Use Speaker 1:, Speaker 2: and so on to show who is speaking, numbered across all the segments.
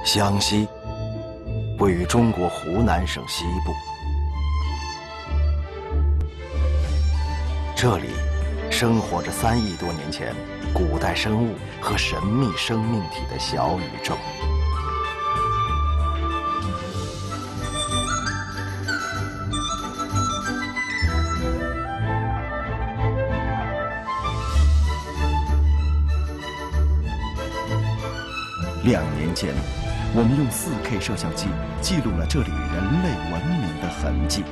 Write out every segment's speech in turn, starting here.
Speaker 1: 湘西位于中国湖南省西部，这里生活着3亿多年前古代生物和神秘生命体的小宇宙。
Speaker 2: 2年前，我们用4K 摄像机记录了这里人类文明的痕迹。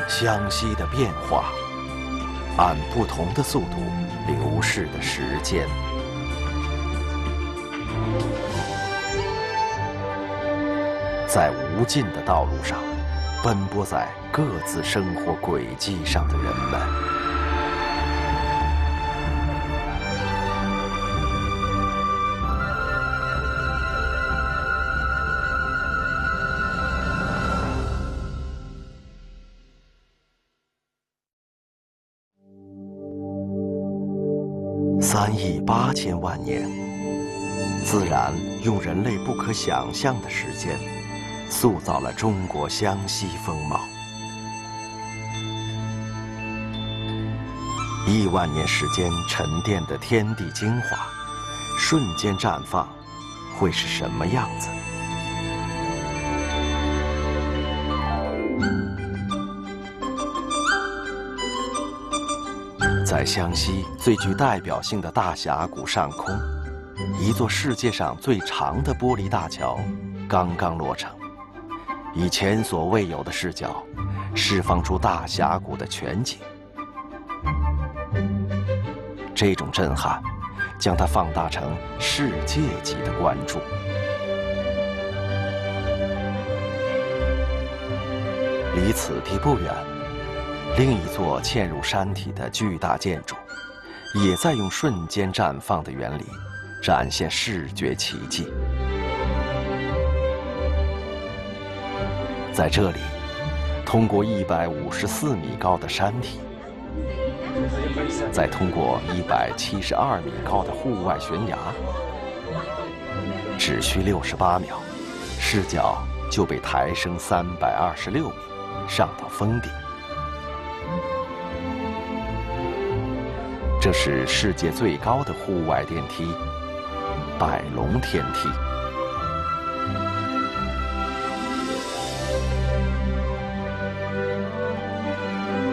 Speaker 1: 湘西的变化，按不同的速度流逝的时间。在无尽的道路上，奔波在各自生活轨迹上的人们。3亿8千万年，自然用人类不可想象的时间，塑造了中国湘西风貌。亿万年时间沉淀的天地精华，瞬间绽放，会是什么样子？在湘西最具代表性的大峡谷上空，一座世界上最长的玻璃大桥刚刚落成。以前所未有的视角，释放出大峡谷的全景。这种震撼，将它放大成世界级的关注。离此地不远，另一座嵌入山体的巨大建筑，也在用瞬间绽放的原理，展现视觉奇迹。在这里，通过154米高的山体，再通过172米高的户外悬崖，只需68秒，视角就被抬升326米，上到峰顶。这是世界最高的户外电梯——百龙天梯。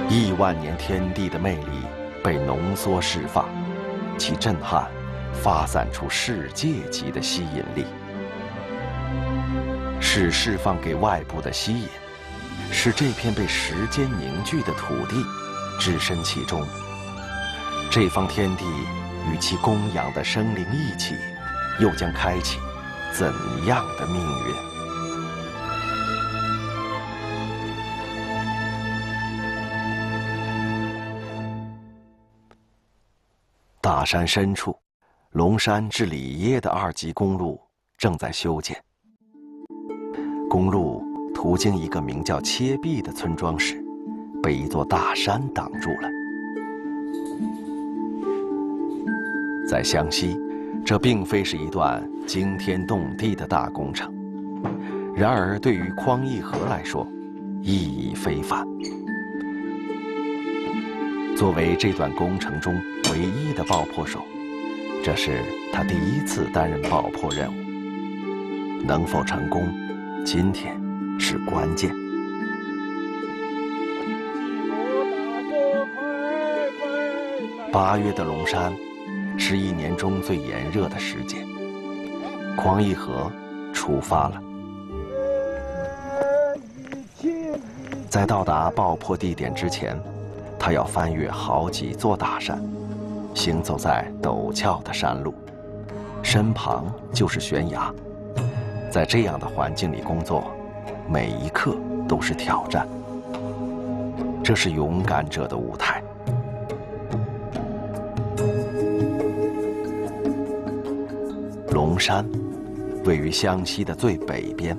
Speaker 1: 亿万年天地的魅力被浓缩释放，其震撼发散出世界级的吸引力，是释放给外部的吸引，使这片被时间凝聚的土地置身其中。这方天地与其供养的生灵一起，又将开启怎样的命运？大山深处，龙山至里耶的2级公路正在修建。公路途经一个名叫切壁的村庄时，被一座大山挡住了。在湘西，这并非是一段惊天动地的大工程，然而对于匡义和来说，意义非凡。作为这段工程中唯一的爆破手，这是他第1次担任爆破任务。能否成功，今天是关键。8月的龙山是1年中最炎热的时节。匡义和出发了。在到达爆破地点之前，他要翻越好几座大山，行走在陡峭的山路，身旁就是悬崖。在这样的环境里工作，每一刻都是挑战。这是勇敢者的舞台。龙山，位于湘西的最北边，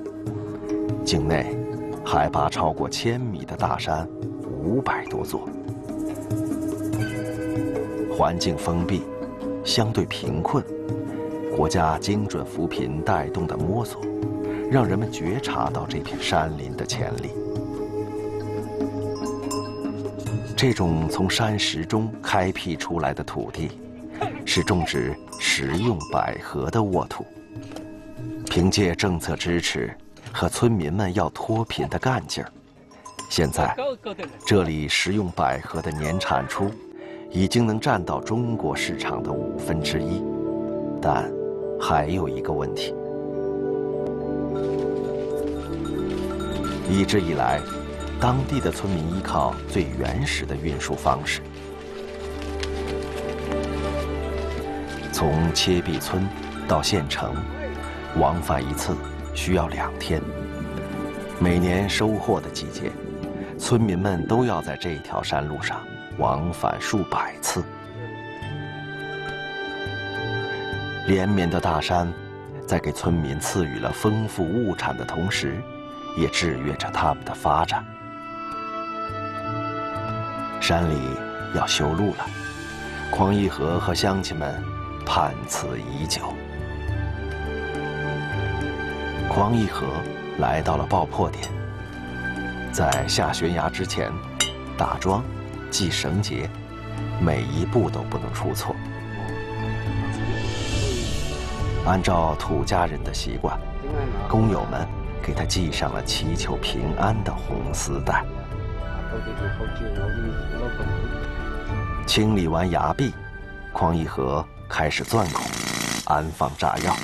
Speaker 1: 境内海拔超过1000米的大山500多座，环境封闭，相对贫困，国家精准扶贫带动的摸索，让人们觉察到这片山林的潜力。这种从山石中开辟出来的土地，是种植食用百合的沃土。凭借政策支持和村民们要脱贫的干劲儿，现在这里食用百合的年产出已经能占到中国市场的1/5，但还有一个问题。一直以来，当地的村民依靠最原始的运输方式，从切壁村到县城，往返一次需要2天。每年收获的季节，村民们都要在这条山路上往返数百次。连绵的大山，在给村民赐予了丰富物产的同时，也制约着他们的发展。山里要修路了，匡义和和乡亲们盼此已久。匡义和来到了爆破点，在下悬崖之前，打桩、系绳结，每一步都不能出错。按照土家人的习惯，工友们给他系上了祈求平安的红丝带。清理完崖壁，匡义和开始钻孔，安放炸药。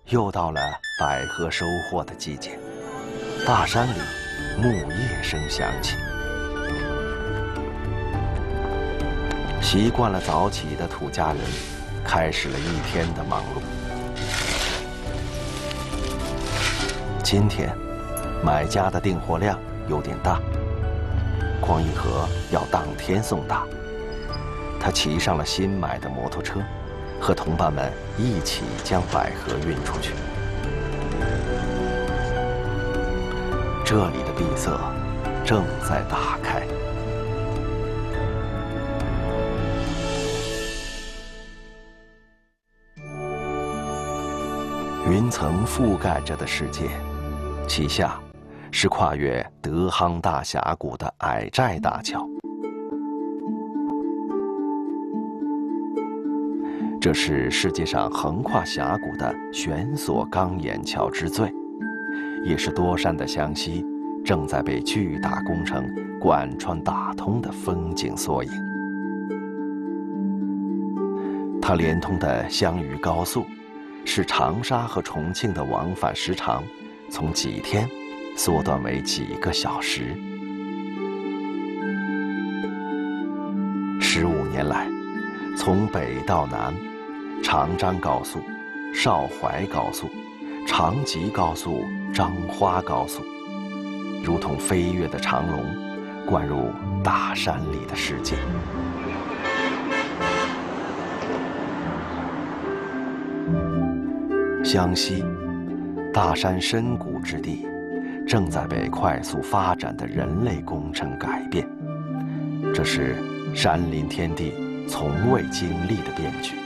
Speaker 1: 又到了百合收获的季节，大山里木叶声响起。习惯了早起的土家人，开始了一天的忙碌。今天，买家的订货量有点大，匡义和要当天送达。他骑上了新买的摩托车，和同伴们一起将百合运出去。这里的闭塞正在打开。云层覆盖着的世界，其下是跨越德夯大峡谷的矮寨大桥。这是世界上横跨峡谷的悬索钢眼桥之最，也是多山的湘西正在被巨大工程贯穿打通的风景缩影。它连通的湘渝高速，使长沙和重庆的往返时长从几天缩短为几个小时。15年来，从北到南，长张高速、邵淮高速、长吉高速、张花高速，如同飞跃的长龙，灌入大山里的世界。湘西，大山深谷之地，正在被快速发展的人类工程改变，这是山林天地从未经历的变局。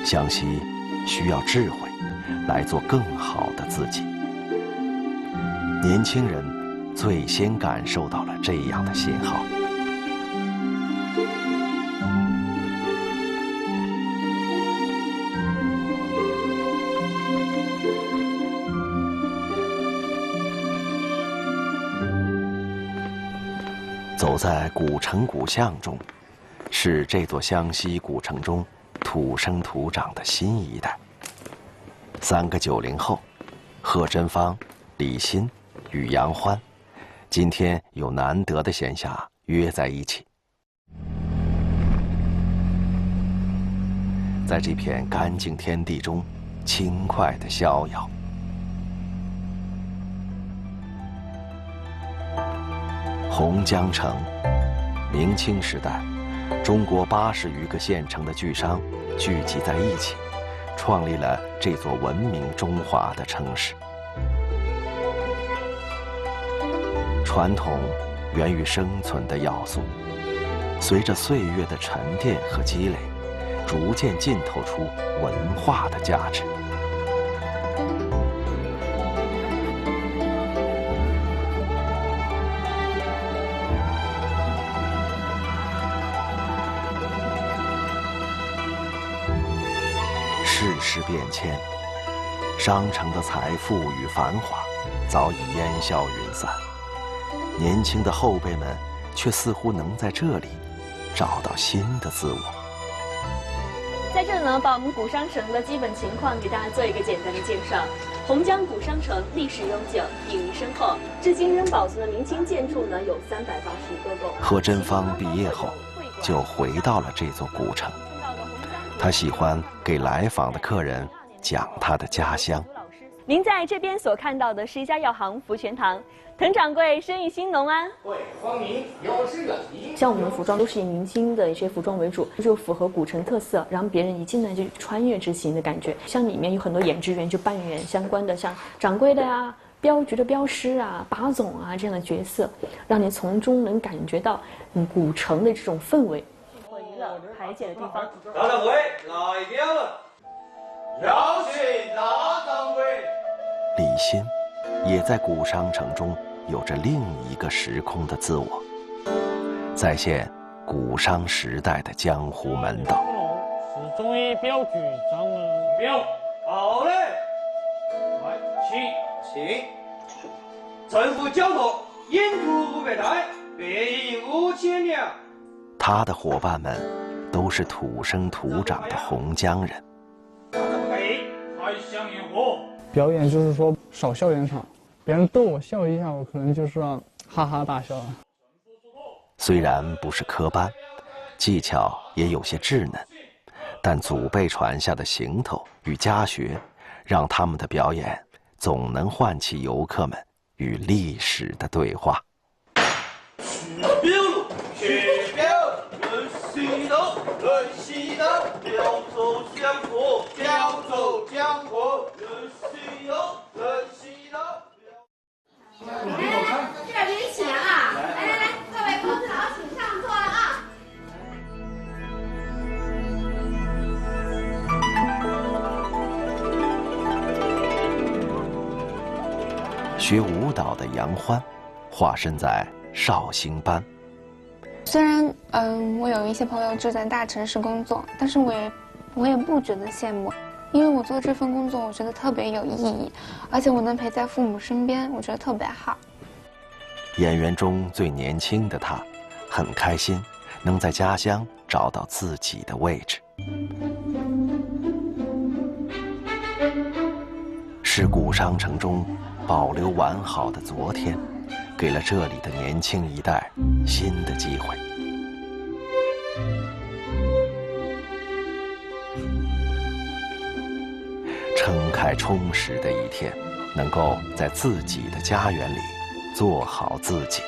Speaker 1: 湘西需要智慧，来做更好的自己。年轻人最先感受到了这样的信号。走在古城古巷中，是这座湘西古城中土生土长的新一代。3个90后，贺真芳、李欣与杨欢，今天有难得的闲暇约在一起，在这片干净天地中轻快地逍遥。洪江城，明清时代，中国80余个县城的巨商聚集在一起，创立了这座闻名中华的城市。传统源于生存的要素，随着岁月的沉淀和积累，逐渐浸透出文化的价值。世事变迁，商城的财富与繁华早已烟消云散，年轻的后辈们却似乎能在这里找到新的自我。
Speaker 3: 在这呢，把我们古商城的基本情况给大家做一个简单的介绍。洪江古商城历史悠久，底蕴深厚，至今仍保存的明清建筑呢有380多栋。
Speaker 1: 贺真芳毕业后就回到了这座古城，他喜欢给来访的客人讲他的家乡。
Speaker 3: 您在这边所看到的是一家药行福全堂，滕掌柜生意兴隆啊。
Speaker 4: 对，芳名有是远离。
Speaker 3: 像我们的服装都是以明清的一些服装为主，就符合古城特色，让别人一进来就穿越之行的感觉。像里面有很多演职员，就扮演相关的，像掌柜的呀、镖局的镖师啊、把总啊这样的角色，让你从中能感觉到古城的这种氛围。娱乐排解的地方。
Speaker 4: 大掌柜来标了，有请大掌柜。
Speaker 1: 李欣也在古商城中有着另一个时空的自我，再现古商时代的江湖门道。
Speaker 5: 是中医镖局长啊，
Speaker 4: 标好嘞，来请。臣服交头，阴土500台，别银5000两。
Speaker 1: 他的伙伴们都是土生土长的洪江人。
Speaker 4: 大掌柜开箱烟火。
Speaker 5: 表演就是说少笑点场，别人逗我笑一下，我可能就是要哈哈大笑。
Speaker 1: 虽然不是科班，技巧也有些稚嫩，但祖辈传下的行头与家学，让他们的表演总能唤起游客们与历史的对话。
Speaker 4: 取标，人西道，人西道，标走江湖，标走江湖，人西道，人西道。
Speaker 6: 这边给你请啊！来，各位公子佬请上座了啊！
Speaker 1: 学舞蹈的杨欢，化身在绍兴班。
Speaker 7: 虽然我有一些朋友就在大城市工作，但是我也不觉得羡慕，因为我做这份工作我觉得特别有意义，而且我能陪在父母身边，我觉得特别好。
Speaker 1: 演员中最年轻的他，很开心能在家乡找到自己的位置。是古商城中保留完好的昨天，给了这里的年轻一代新的机会。撑开充实的一天，能够在自己的家园里做好自己。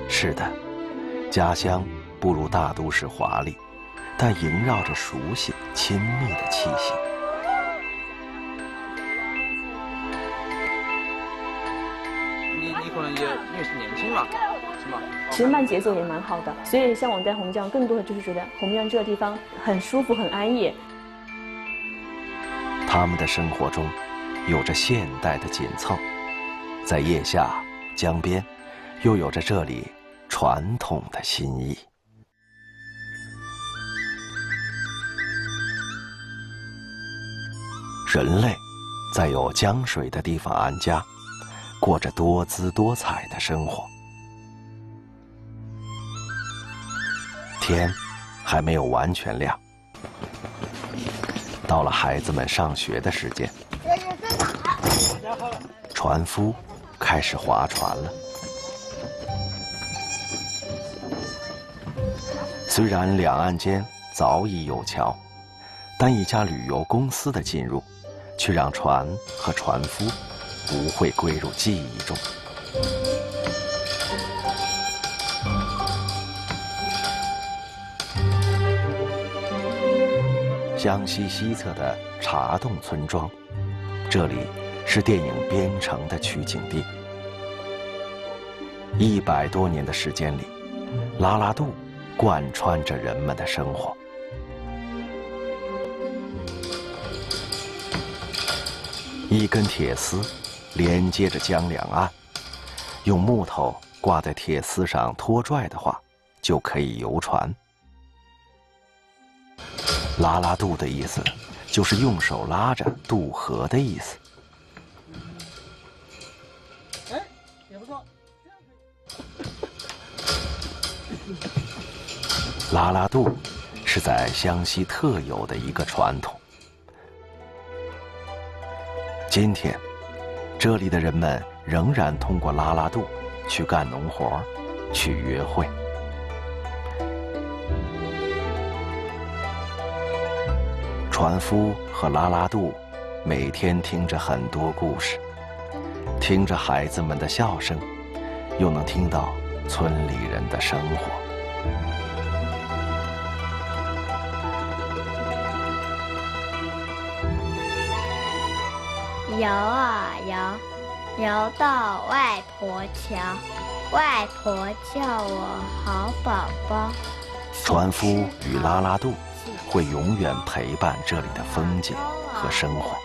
Speaker 1: 是的，家乡不如大都市华丽，但萦绕着熟悉、亲密的气息。
Speaker 8: 你可能也因为是年轻嘛，是吗？
Speaker 3: 其实慢节奏也蛮好的，所以像我在洪江，更多的就是觉得洪江这个地方很舒服、很安逸。
Speaker 1: 他们的生活中有着现代的紧凑，在腋下、江边，又有着这里传统的心意。人类在有江水的地方安家，过着多姿多彩的生活。天还没有完全亮，到了孩子们上学的时间，船夫开始划船了。虽然两岸间早已有桥，但一家旅游公司的进入，却让船和船夫不会归入记忆中。湘西西侧的茶洞村庄，这里是电影《边城》的取景地。100多年的时间里，拉拉渡贯穿着人们的生活。一根铁丝连接着江两岸，用木头挂在铁丝上拖拽的话，就可以游船。拉拉渡的意思就是用手拉着渡河的意思。
Speaker 5: 哎，也不错。
Speaker 1: 拉拉渡是在湘西特有的一个传统。今天，这里的人们仍然通过拉拉渡去干农活，去约会。船夫和拉拉渡每天听着很多故事，听着孩子们的笑声，又能听到村里人的生活。
Speaker 9: 游啊游，游到外婆桥，外婆叫我好宝宝。
Speaker 1: 船夫与拉拉渡会永远陪伴这里的风景和生活。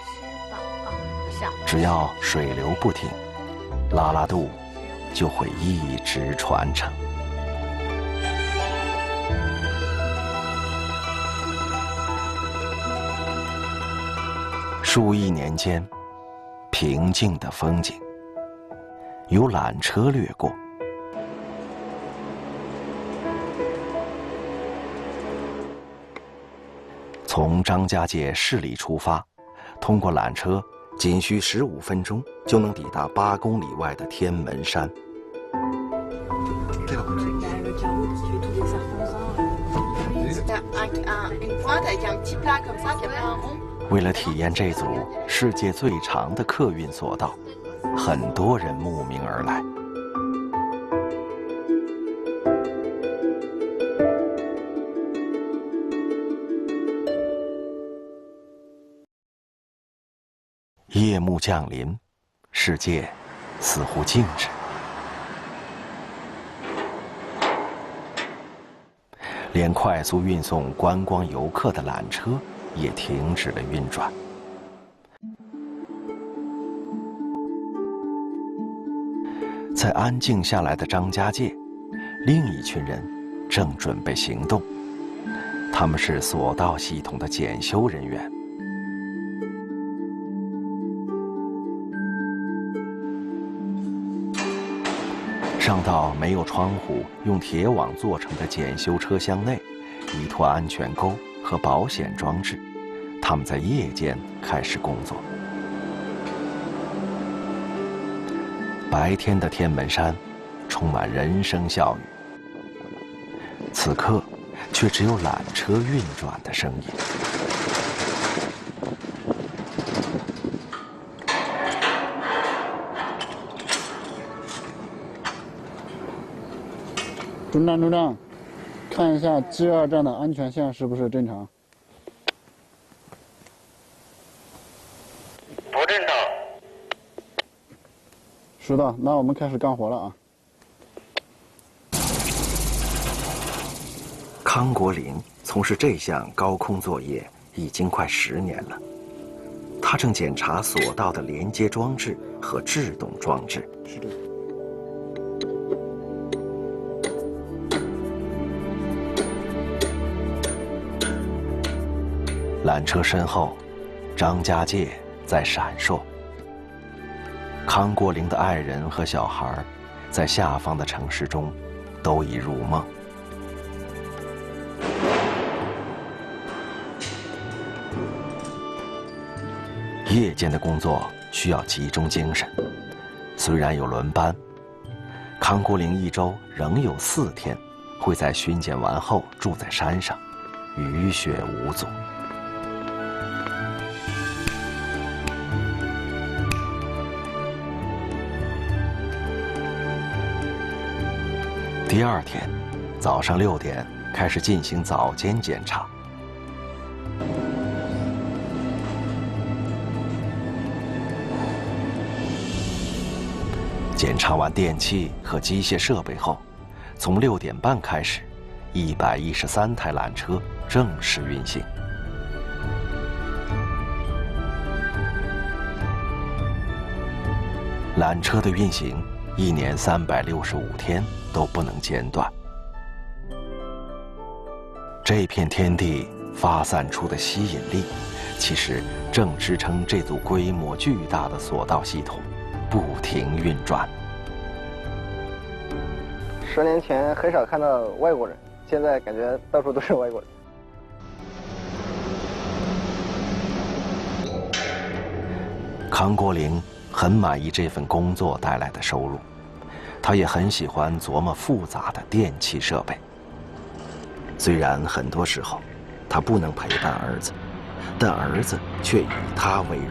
Speaker 1: 只要水流不停，拉拉渡就会一直传承。数亿年间，平静的风景，有缆车掠过。从张家界市里出发，通过缆车，仅需15分钟就能抵达8公里外的天门山。为了体验这组世界最长的客运索道，很多人慕名而来。夜幕降临，世界似乎静止。连快速运送观光游客的缆车也停止了运转。在安静下来的张家界，另一群人正准备行动。他们是索道系统的检修人员。上到没有窗户、用铁网做成的检修车厢内，依托安全钩和保险装置，他们在夜间开始工作。白天的天门山充满人声笑语，此刻却只有缆车运转的声音。
Speaker 5: 中站，看一下 G2 站的安全线是不是正常？
Speaker 10: 不正常。
Speaker 5: 收到，那我们开始干活了啊。
Speaker 1: 康国林从事这项高空作业已经快10年了，他正检查索道的连接装置和制动装置。
Speaker 5: 是的。
Speaker 1: 缆车身后，张家界在闪烁。康国林的爱人和小孩，在下方的城市中，都已入梦。夜间的工作需要集中精神，虽然有轮班，康国林1周仍有4天会在巡检完后住在山上，雨雪无阻。第二天，早上6点开始进行早间检查。检查完电器和机械设备后，从6点半开始，113台缆车正式运行。缆车的运行，1年365天都不能间断。这片天地发散出的吸引力，其实正支撑这组规模巨大的索道系统不停运转。
Speaker 10: 10年前很少看到外国人，现在感觉到处都是外国人。
Speaker 1: 康国林很满意这份工作带来的收入，他也很喜欢琢磨复杂的电气设备。虽然很多时候他不能陪伴儿子，但儿子却以他为荣。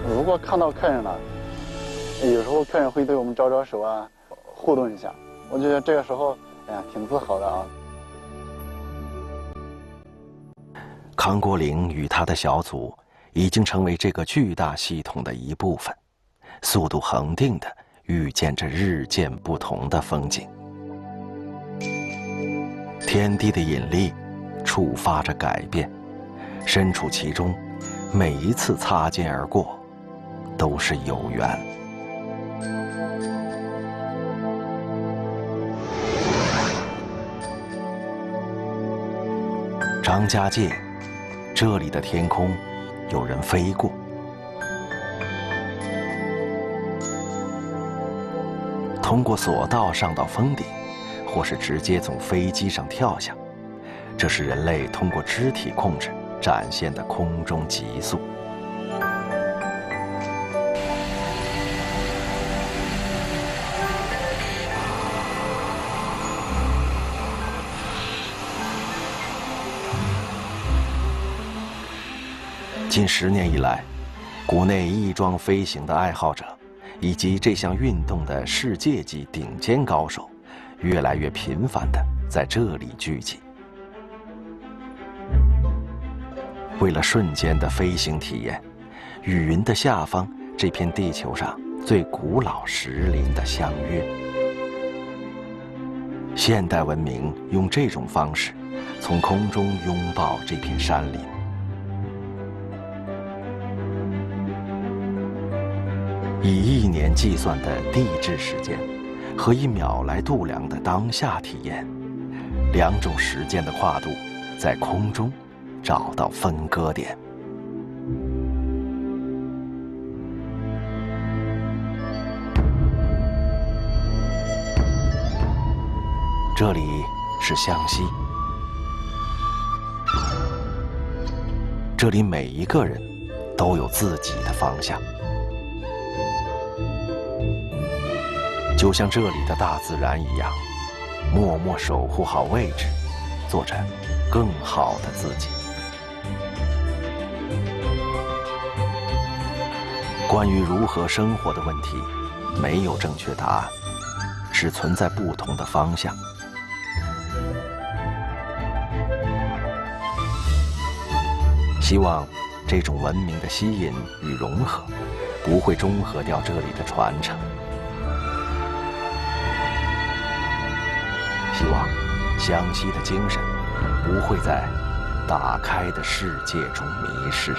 Speaker 11: 如果看到客人了，有时候客人会对我们招招手啊，互动一下，我觉得这个时候，哎呀，挺自豪的啊。
Speaker 1: 康国林与他的小组已经成为这个巨大系统的一部分，速度恒定地遇见着日渐不同的风景。天地的引力触发着改变，身处其中，每一次擦肩而过都是有缘。张家界，这里的天空有人飞过，通过索道上到峰顶，或是直接从飞机上跳下，这是人类通过肢体控制展现的空中极速。近10年以来，国内翼装飞行的爱好者，以及这项运动的世界级顶尖高手，越来越频繁地在这里聚集。为了瞬间的飞行体验，与云的下方这片地球上最古老石林的相约。现代文明用这种方式，从空中拥抱这片山林。以1年计算的地质时间，和1秒来度量的当下体验，2种时间的跨度，在空中找到分割点。这里是湘西，这里每一个人都有自己的方向。就像这里的大自然一样，默默守护好位置，做着更好的自己。关于如何生活的问题，没有正确答案，只存在不同的方向。希望这种文明的吸引与融合，不会中和掉这里的传承。希望湘西的精神不会在打开的世界中迷失。